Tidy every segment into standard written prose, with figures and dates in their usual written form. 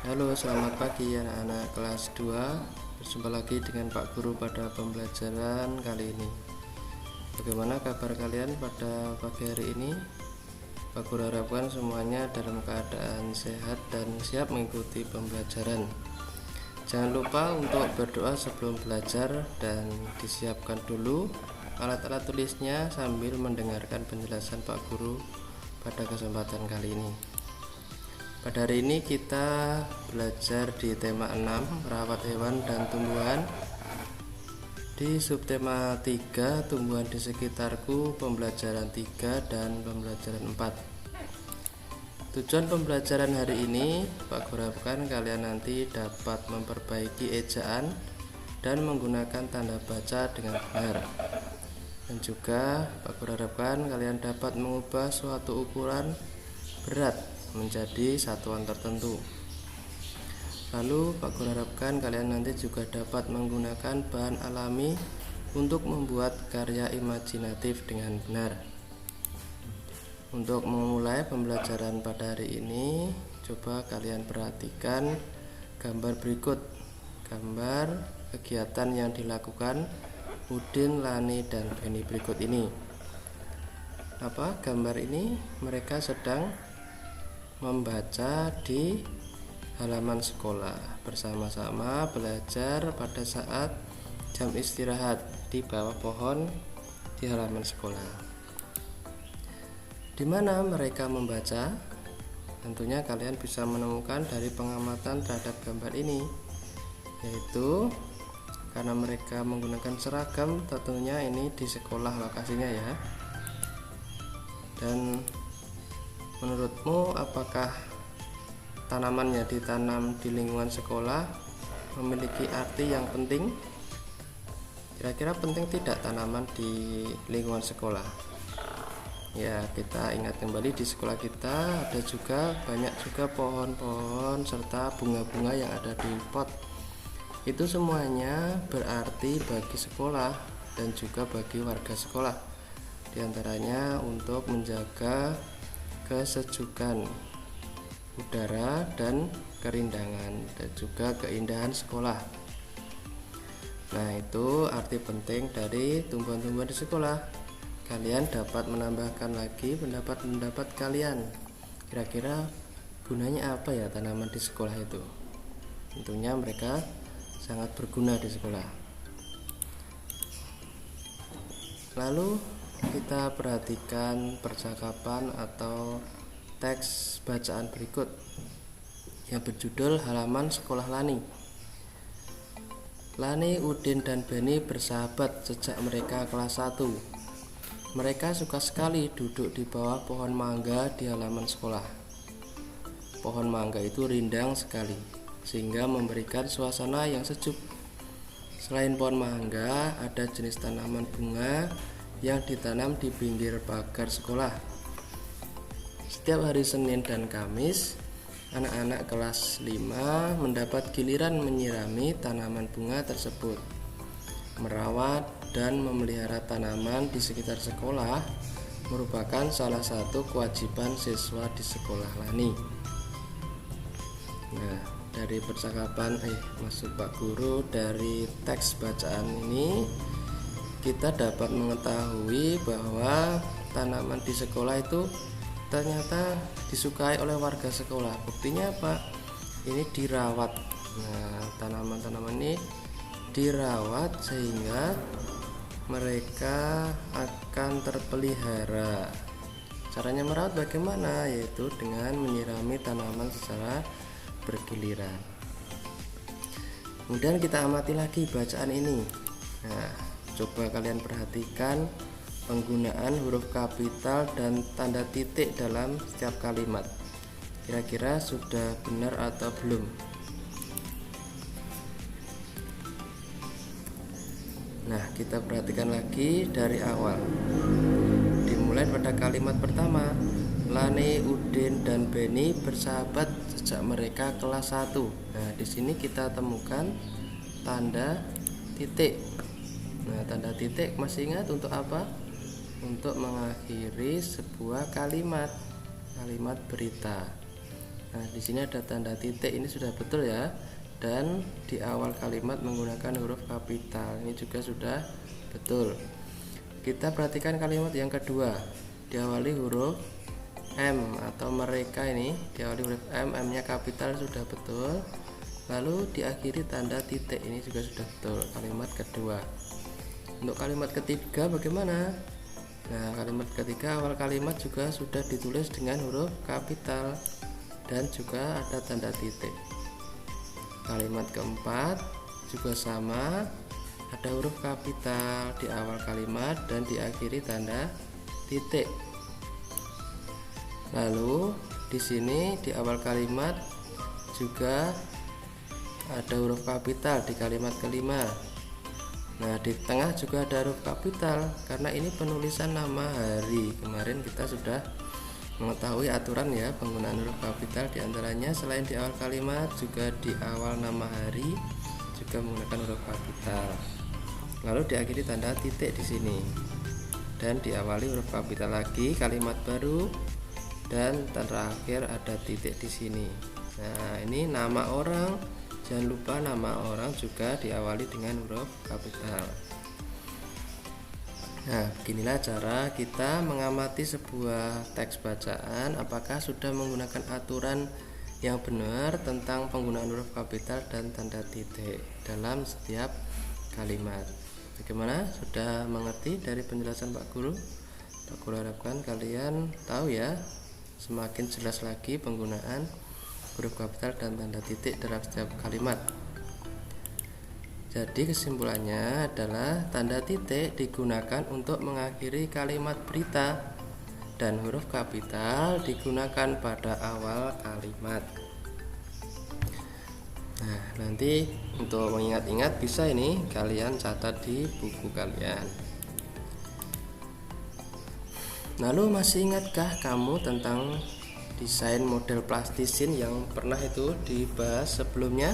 Halo, selamat pagi anak-anak kelas 2. Berjumpa lagi dengan Pak Guru pada pembelajaran kali ini. Bagaimana kabar kalian pada pagi hari ini? Pak Guru harapkan semuanya dalam keadaan sehat dan siap mengikuti pembelajaran. Jangan lupa untuk berdoa sebelum belajar dan disiapkan dulu alat-alat tulisnya sambil mendengarkan penjelasan Pak Guru pada kesempatan kali ini. Pada hari ini kita belajar di tema 6, merawat hewan dan tumbuhan. Di subtema 3, tumbuhan di sekitarku, pembelajaran 3 dan pembelajaran 4. Tujuan pembelajaran hari ini, Pak Guru harapkan kalian nanti dapat memperbaiki ejaan dan menggunakan tanda baca dengan benar. Dan juga Pak Guru harapkan kalian dapat mengubah suatu ukuran berat menjadi satuan tertentu. Lalu Pak Guru harapkan kalian nanti juga dapat menggunakan bahan alami untuk membuat karya imajinatif dengan benar. Untuk memulai pembelajaran pada hari ini, coba kalian perhatikan gambar berikut. Gambar kegiatan yang dilakukan Udin, Lani, dan Beni berikut ini. Apa gambar ini? Mereka sedang membaca di halaman sekolah, bersama-sama belajar pada saat jam istirahat di bawah pohon di halaman sekolah. Di mana mereka membaca? Tentunya kalian bisa menemukan dari pengamatan terhadap gambar ini, yaitu karena mereka menggunakan seragam, tentunya ini di sekolah lokasinya ya. Dan menurutmu apakah tanaman yang ditanam di lingkungan sekolah memiliki arti yang penting? Kira-kira penting tidak tanaman di lingkungan sekolah? Ya, kita ingat kembali di sekolah kita ada juga banyak juga pohon-pohon serta bunga-bunga yang ada di pot. Itu semuanya berarti bagi sekolah dan juga bagi warga sekolah. Di antaranya untuk menjaga kesejukan udara dan kerindangan dan juga keindahan sekolah. Nah, itu arti penting dari tumbuhan-tumbuhan di sekolah. Kalian dapat menambahkan lagi pendapat-pendapat kalian. Kira-kira gunanya apa ya tanaman di sekolah itu? Tentunya mereka sangat berguna di sekolah. Lalu kita perhatikan percakapan atau teks bacaan berikut yang berjudul halaman sekolah Lani. Lani, Udin, dan Beni bersahabat sejak mereka kelas 1. Mereka suka sekali duduk di bawah pohon mangga di halaman sekolah. Pohon mangga itu rindang sekali, sehingga memberikan suasana yang sejuk. Selain pohon mangga, ada jenis tanaman bunga yang ditanam di pinggir pagar sekolah. Setiap hari Senin dan Kamis, anak-anak kelas 5 mendapat giliran menyirami tanaman bunga tersebut. Merawat dan memelihara tanaman di sekitar sekolah merupakan salah satu kewajiban siswa di sekolah Lani. Nah, dari percakapan maksud Pak Guru dari teks bacaan ini, kita dapat mengetahui bahwa tanaman di sekolah itu ternyata disukai oleh warga sekolah. Buktinya apa? Ini dirawat. Nah, tanaman-tanaman ini dirawat sehingga mereka akan terpelihara. Caranya merawat bagaimana? Yaitu dengan menyirami tanaman secara bergiliran. Kemudian kita amati lagi bacaan ini. Nah, coba kalian perhatikan penggunaan huruf kapital dan tanda titik dalam setiap kalimat. Kira-kira sudah benar atau belum? Nah, kita perhatikan lagi dari awal. Dimulai pada kalimat pertama. Lani, Udin, dan Beni bersahabat sejak mereka kelas 1. Nah, di sini kita temukan tanda titik. Nah, tanda titik masih ingat untuk apa? Untuk mengakhiri sebuah kalimat berita. Nah, di sini ada tanda titik, ini sudah betul ya. Dan di awal kalimat menggunakan huruf kapital, ini juga sudah betul. Kita perhatikan kalimat yang kedua, diawali huruf M atau mereka, ini diawali huruf M, M-nya kapital, sudah betul. Lalu diakhiri tanda titik, ini juga sudah betul, kalimat kedua. Untuk kalimat ketiga bagaimana? Nah, kalimat ketiga awal kalimat juga sudah ditulis dengan huruf kapital dan juga ada tanda titik. Kalimat keempat juga sama, ada huruf kapital di awal kalimat dan diakhiri tanda titik. Lalu di sini di awal kalimat juga ada huruf kapital di kalimat kelima. Nah, di tengah juga ada huruf kapital karena ini penulisan nama hari. Kemarin kita sudah mengetahui aturan ya penggunaan huruf kapital, diantaranya selain di awal kalimat juga di awal nama hari juga menggunakan huruf kapital. Lalu diakhiri tanda titik di sini dan diawali huruf kapital lagi, kalimat baru, dan terakhir ada titik di sini. Nah, ini nama orang, jangan lupa nama orang juga diawali dengan huruf kapital. Nah, beginilah cara kita mengamati sebuah teks bacaan apakah sudah menggunakan aturan yang benar tentang penggunaan huruf kapital dan tanda titik dalam setiap kalimat. Bagaimana? Sudah mengerti dari penjelasan Pak Guru? Pak Guru harapkan kalian tahu ya, semakin jelas lagi penggunaan huruf kapital dan tanda titik dalam setiap kalimat. Jadi kesimpulannya adalah tanda titik digunakan untuk mengakhiri kalimat berita dan huruf kapital digunakan pada awal kalimat. Nah, nanti untuk mengingat-ingat bisa ini kalian catat di buku kalian. Lalu masih ingatkah kamu tentang desain model plastisin yang pernah itu dibahas sebelumnya?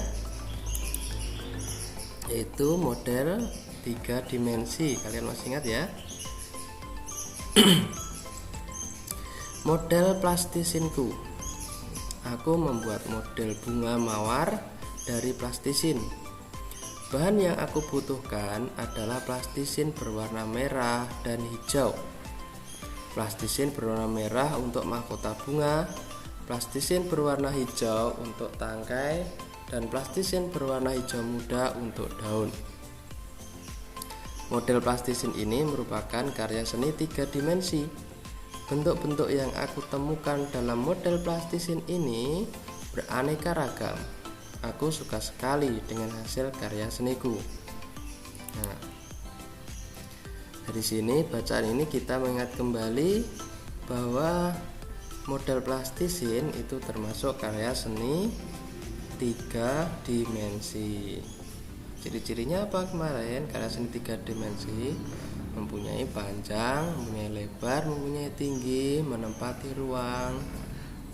Yaitu model 3 dimensi. Kalian masih ingat ya? Model plastisinku. Aku membuat model bunga mawar dari plastisin. Bahan yang aku butuhkan adalah plastisin berwarna merah dan hijau. Plastisin berwarna merah untuk mahkota bunga, plastisin berwarna hijau untuk tangkai, dan plastisin berwarna hijau muda untuk daun. Model plastisin ini merupakan karya seni 3 dimensi. Bentuk-bentuk yang aku temukan dalam model plastisin ini beraneka ragam. Aku suka sekali dengan hasil karya seniku. Nah, dari sini bacaan ini kita mengingat kembali bahwa model plastisin itu termasuk karya seni 3 dimensi. Ciri-cirinya apa kemarin? Karya seni 3 dimensi mempunyai panjang, mempunyai lebar, mempunyai tinggi, menempati ruang.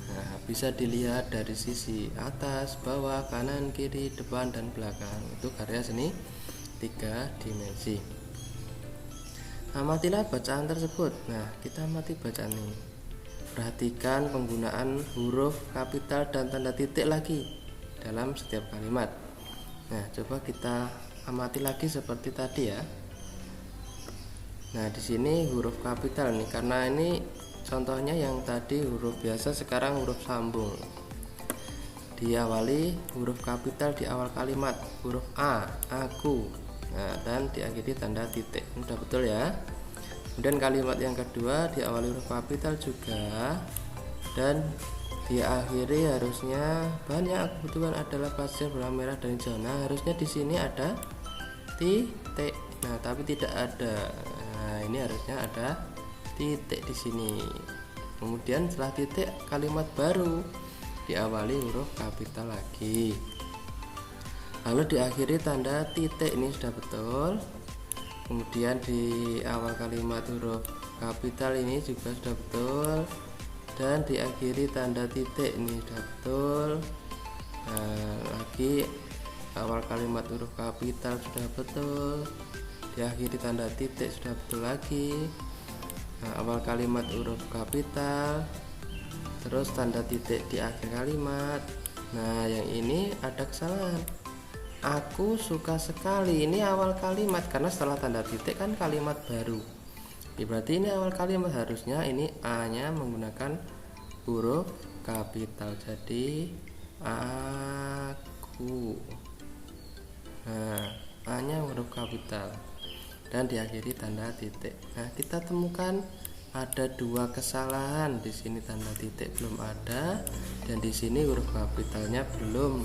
Nah, bisa dilihat dari sisi atas, bawah, kanan, kiri, depan, dan belakang. Itu karya seni 3 dimensi. Amatilah bacaan tersebut. Nah, kita amati bacaan ini. Perhatikan penggunaan huruf kapital dan tanda titik lagi dalam setiap kalimat. Nah, coba kita amati lagi seperti tadi ya. Nah, di sini huruf kapital nih, karena ini contohnya yang tadi huruf biasa, sekarang huruf sambung. Diawali huruf kapital di awal kalimat, huruf A, aku. Nah, dan diakhiri tanda titik. Ini sudah betul ya. Kemudian kalimat yang kedua diawali huruf kapital juga dan diakhiri harusnya bahan yang aku butuhkan adalah plastisin berwarna merah dan hijau. Nah, harusnya di sini ada titik. Nah, tapi tidak ada. Nah, ini harusnya ada titik di sini. Kemudian setelah titik kalimat baru diawali huruf kapital lagi. Lalu diakhiri tanda titik, ini sudah betul. Kemudian di awal kalimat huruf kapital ini juga sudah betul. Dan diakhiri tanda titik, ini sudah betul. Nah, lagi awal kalimat huruf kapital sudah betul. Diakhiri tanda titik sudah betul lagi. Nah, awal kalimat huruf kapital, terus tanda titik di akhir kalimat. Nah, yang ini ada kesalahan. Aku suka sekali, ini awal kalimat, karena setelah tanda titik kan kalimat baru. Ya, berarti ini awal kalimat, harusnya ini A nya menggunakan huruf kapital. Jadi aku. Nah, A nya huruf kapital dan diakhiri tanda titik. Nah, kita temukan ada dua kesalahan. Di sini tanda titik belum ada dan di sini huruf kapitalnya belum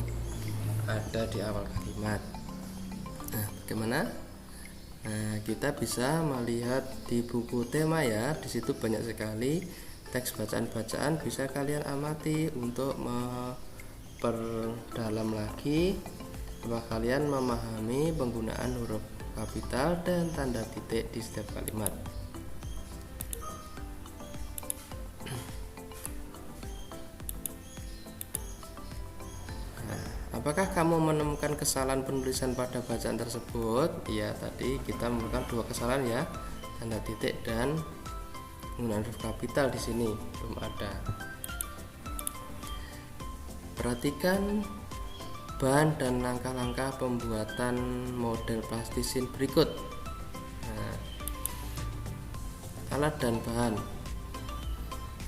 ada di awal kalimat. Nah, bagaimana? Nah, kita bisa melihat di buku tema ya. Di situ banyak sekali teks bacaan-bacaan, bisa kalian amati untuk memperdalam lagi bahwa kalian memahami penggunaan huruf kapital dan tanda titik di setiap kalimat. Apakah kamu menemukan kesalahan penulisan pada bacaan tersebut? Ya, tadi kita menemukan dua kesalahan ya, tanda titik dan penggunaan huruf kapital di sini belum ada. Perhatikan bahan dan langkah-langkah pembuatan model plastisin berikut. Nah, alat dan bahan.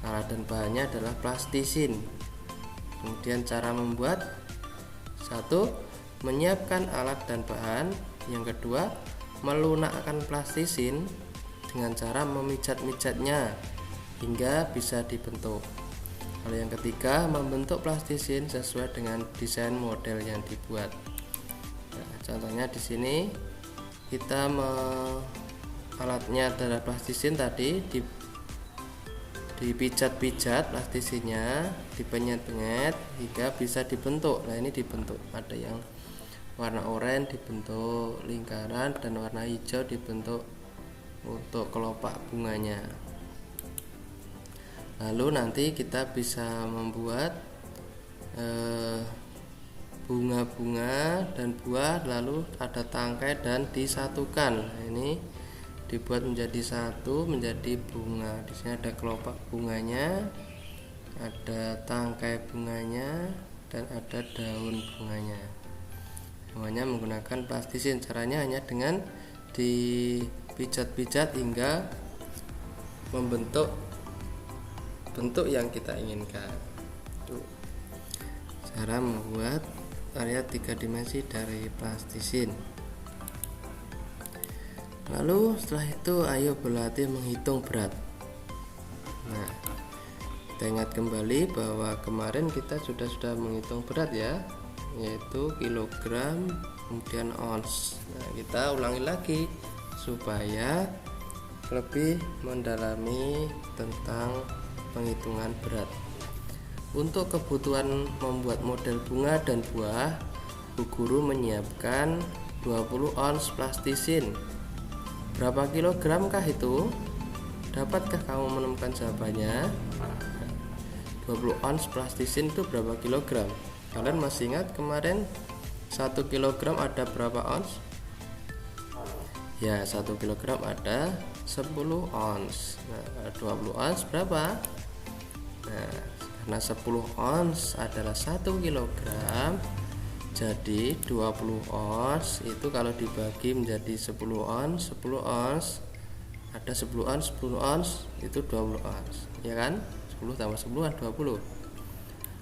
Alat dan bahannya adalah plastisin. Kemudian cara membuat: 1. Menyiapkan alat dan bahan. Yang kedua, melunakkan plastisin dengan cara memijat-mijatnya hingga bisa dibentuk. Kalau yang ketiga, membentuk plastisin sesuai dengan desain model yang dibuat. Nah, contohnya di sini kita alatnya adalah plastisin tadi, dipijat-pijat plastisinnya, dipenyet-penyet hingga bisa dibentuk. Nah, ini dibentuk, ada yang warna oranye dibentuk lingkaran dan warna hijau dibentuk untuk kelopak bunganya. Lalu nanti kita bisa membuat bunga-bunga dan buah, lalu ada tangkai dan disatukan. Nah, ini dibuat menjadi satu, menjadi bunga. Di sini ada kelopak bunganya, ada tangkai bunganya, dan ada daun bunganya. Semuanya menggunakan plastisin. Caranya hanya dengan dipijat-pijat hingga membentuk bentuk yang kita inginkan. Tuh, cara membuat area 3 dimensi dari plastisin. Lalu setelah itu ayo berlatih menghitung berat. Nah, kita ingat kembali bahwa kemarin kita sudah menghitung berat ya, yaitu kilogram kemudian ons. Nah, kita ulangi lagi supaya lebih mendalami tentang penghitungan berat. Untuk kebutuhan membuat model bunga dan buah, Bu Guru menyiapkan 20 ons plastisin. Berapa kilogram kah itu? Dapatkah kamu menemukan jawabannya? 20 ons plastisin itu berapa kilogram? Kalian masih ingat kemarin 1 kilogram ada berapa ons? Ya, 1 kilogram ada 10 ons. Nah, 20 ons berapa? Nah, karena 10 ons adalah 1 kilogram, jadi 20 ons itu kalau dibagi menjadi 10 ons, 10 ons ada 10 ons, 10 ons itu 20 ons, ya kan? 10 tambah 10 kan 20.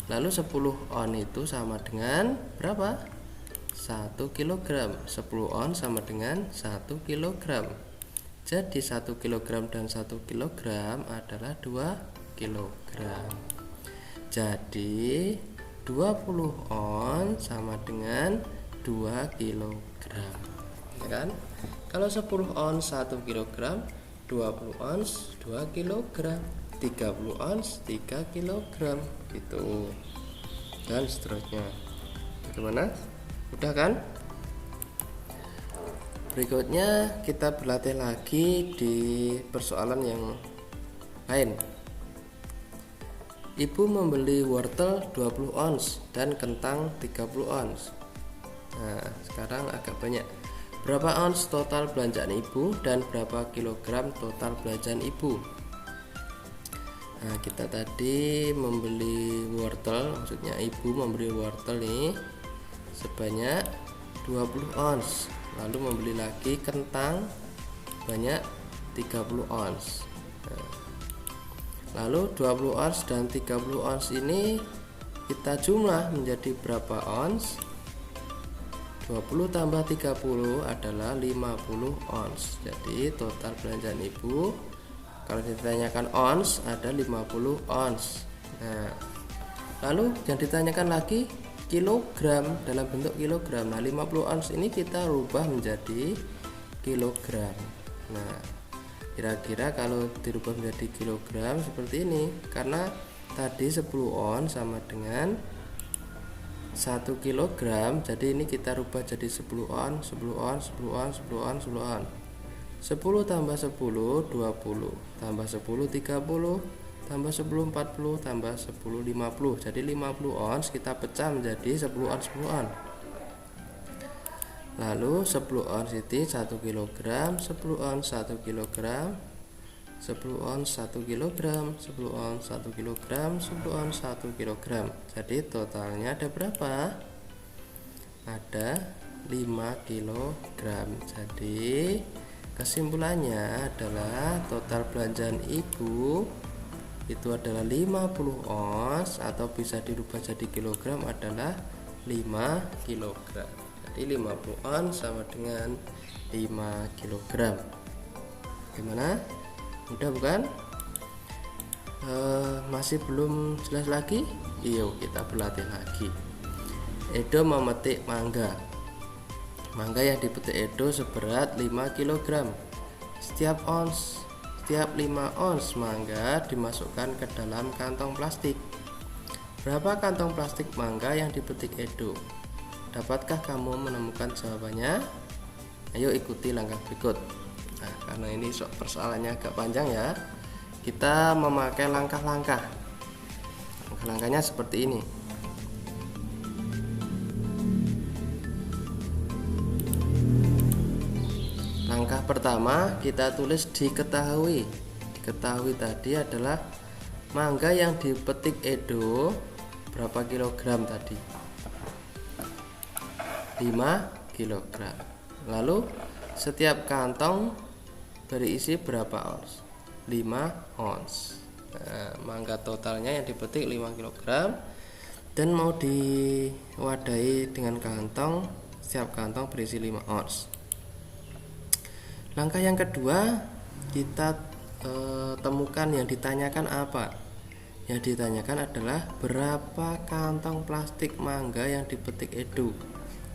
Lalu 10 ons itu sama dengan berapa? 1 kilogram. 10 ons sama dengan 1 kilogram. Jadi 1 kilogram dan 1 kilogram adalah 2 kilogram. Jadi 20 ons sama dengan 2 kilogram, ya kan? Kalau 10 ons 1 kilogram, 20 ons 2 kilogram, 30 ons 3 kilogram gitu. Dan seterusnya. Bagaimana? Mudah kan? Berikutnya kita berlatih lagi di persoalan yang lain. Ibu membeli wortel 20 ons dan kentang 30 ons. Nah, sekarang agak banyak. Berapa ons total belanjaan ibu dan berapa kilogram total belanjaan ibu? Nah, kita tadi membeli wortel, maksudnya ibu membeli wortel nih sebanyak 20 ons, lalu membeli lagi kentang banyak 30 ons. Nah, lalu 20 ons dan 30 ons ini kita jumlah menjadi berapa ons? 20 tambah 30 adalah 50 ons. Jadi total belanjaan ibu kalau ditanyakan ons ada 50 ons. Nah, lalu yang ditanyakan lagi kilogram, dalam bentuk kilogram. Nah, 50 ons ini kita rubah menjadi kilogram. Nah, kira-kira kalau dirubah menjadi kilogram seperti ini, karena tadi 10 ons sama dengan 1 kilogram, jadi ini kita rubah jadi 10 ons, 10 ons, 10 ons, 10 ons, 10 ons. 10 tambah 10 20, tambah 10 30, tambah 10 40, tambah 10 50. Jadi 50 ons kita pecah menjadi 10 ons 10 ons. Lalu 10 ons itu 1 kilogram, 10 ons 1 kilogram, 10 ons 1 kilogram, 10 ons 1 kilogram, 10 ons 1 kilogram. Jadi totalnya ada berapa? Ada 5 kilogram. Jadi kesimpulannya adalah total belanjaan ibu itu adalah 50 ons, atau bisa dirubah jadi kilogram adalah 5 kilogram. Jadi 50 ons sama dengan 5 kilogram. Gimana? Mudah bukan? Masih belum jelas lagi? Yuk kita berlatih lagi. Edo memetik mangga. Mangga yang dipetik Edo seberat 5 kg. Setiap 5 ons mangga dimasukkan ke dalam kantong plastik. Berapa kantong plastik mangga yang dipetik Edo? Dapatkah kamu menemukan jawabannya? Ayo ikuti langkah berikut. Nah, karena ini persoalannya agak panjang ya, kita memakai langkah-langkah. Langkah-langkahnya seperti ini. Langkah pertama kita tulis diketahui. Diketahui tadi adalah mangga yang dipetik Edo berapa kilogram tadi? 5 kilogram. Lalu setiap kantong berisi berapa ons? 5 ons. Nah, mangga totalnya yang dipetik 5 kg dan mau diwadahi dengan kantong, setiap kantong berisi 5 ons. Langkah yang kedua, kita temukan yang ditanyakan apa? Yang ditanyakan adalah berapa kantong plastik mangga yang dipetik Edo.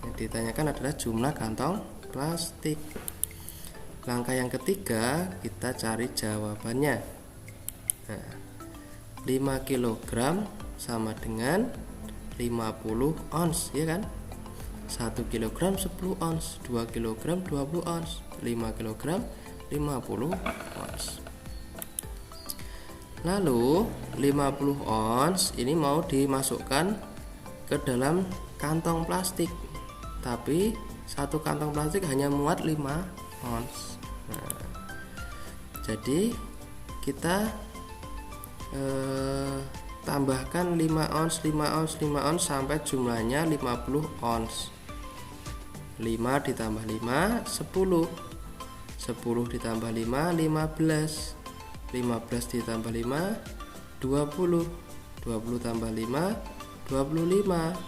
Yang ditanyakan adalah jumlah kantong plastik. Langkah yang ketiga, kita cari jawabannya. Nah, 5 kg sama dengan 50 ons, ya kan? 1 kg 10 ons, 2 kg 20 ons, 5 kg 50 ons. Lalu 50 ons ini mau dimasukkan ke dalam kantong plastik. Tapi satu kantong plastik hanya muat 5 ons. Nah, jadi kita tambahkan 5 ons, 5 ons, 5 ons sampai jumlahnya 50 ons. 5 ditambah 5 10, 10 ditambah 5 15, 15 ditambah 5 20, 20 tambah 5 25,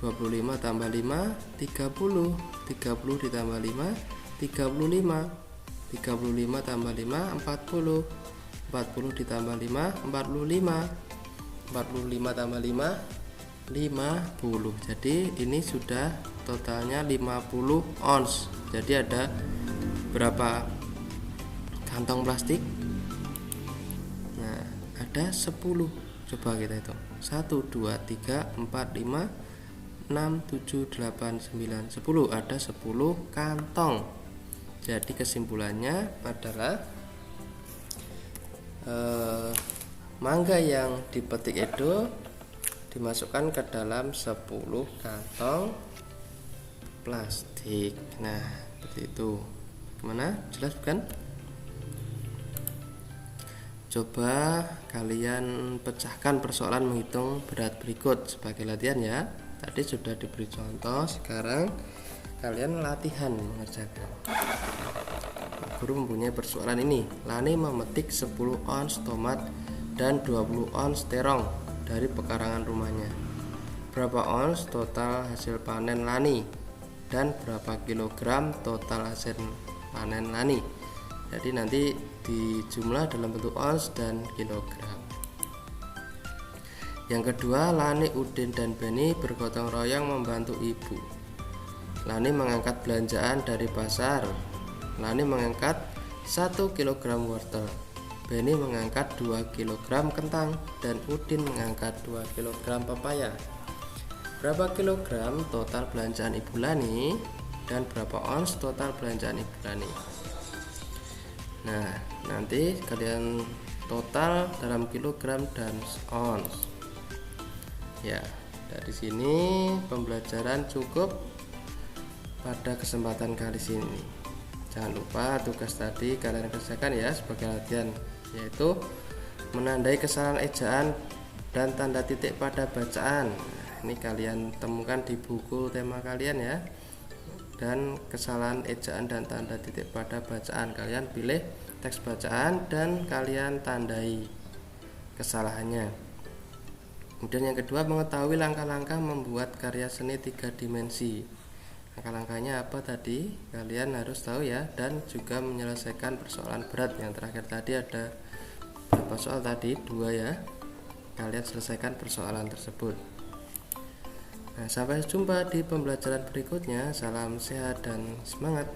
25 tambah 5 30, 30 ditambah 5 35, 35 tambah 5 40, 40 ditambah 5 45, 45 tambah 5 50. Jadi ini sudah totalnya 50 ons. Jadi ada berapa kantong plastik? Nah, ada 10. Coba kita hitung. 1 2 3 4 5 6 7 8 9 10. Ada 10 kantong. Jadi kesimpulannya adalah mangga yang dipetik Edo dimasukkan ke dalam 10 kantong plastik. Nah, seperti itu. Gimana? Jelas bukan? Coba kalian pecahkan persoalan menghitung berat berikut sebagai latihan ya. Tadi sudah diberi contoh, sekarang kalian latihan mengerjakan. Guru mempunyai persoalan ini. Lani memetik 10 ons tomat dan 20 ons terong dari pekarangan rumahnya. Berapa ons total hasil panen Lani dan berapa kilogram total hasil panen Lani? Jadi nanti dijumlah dalam bentuk ons dan kilogram. Yang kedua, Lani, Udin, dan Beni bergotong royong membantu ibu. Lani mengangkat belanjaan dari pasar. Lani mengangkat 1 kg wortel. Beni mengangkat 2 kg kentang dan Udin mengangkat 2 kg pepaya. Berapa kilogram total belanjaan Ibu Lani dan berapa ons total belanjaan Ibu Lani? Nah, nanti kalian total dalam kilogram dan ons. Ya, dari sini pembelajaran cukup pada kesempatan kali ini. Jangan lupa tugas tadi kalian kerjakan ya sebagai latihan, yaitu menandai kesalahan ejaan dan tanda titik pada bacaan. Ini kalian temukan di buku tema kalian ya. Dan kesalahan ejaan dan tanda titik pada bacaan, kalian pilih teks bacaan dan kalian tandai kesalahannya. Kemudian yang kedua, mengetahui langkah-langkah membuat karya seni 3 dimensi. Langkah-langkahnya apa tadi? Kalian harus tahu ya, dan juga menyelesaikan persoalan berat. Yang terakhir tadi ada berapa soal tadi? 2 ya. Kalian selesaikan persoalan tersebut. Nah, sampai jumpa di pembelajaran berikutnya. Salam sehat dan semangat.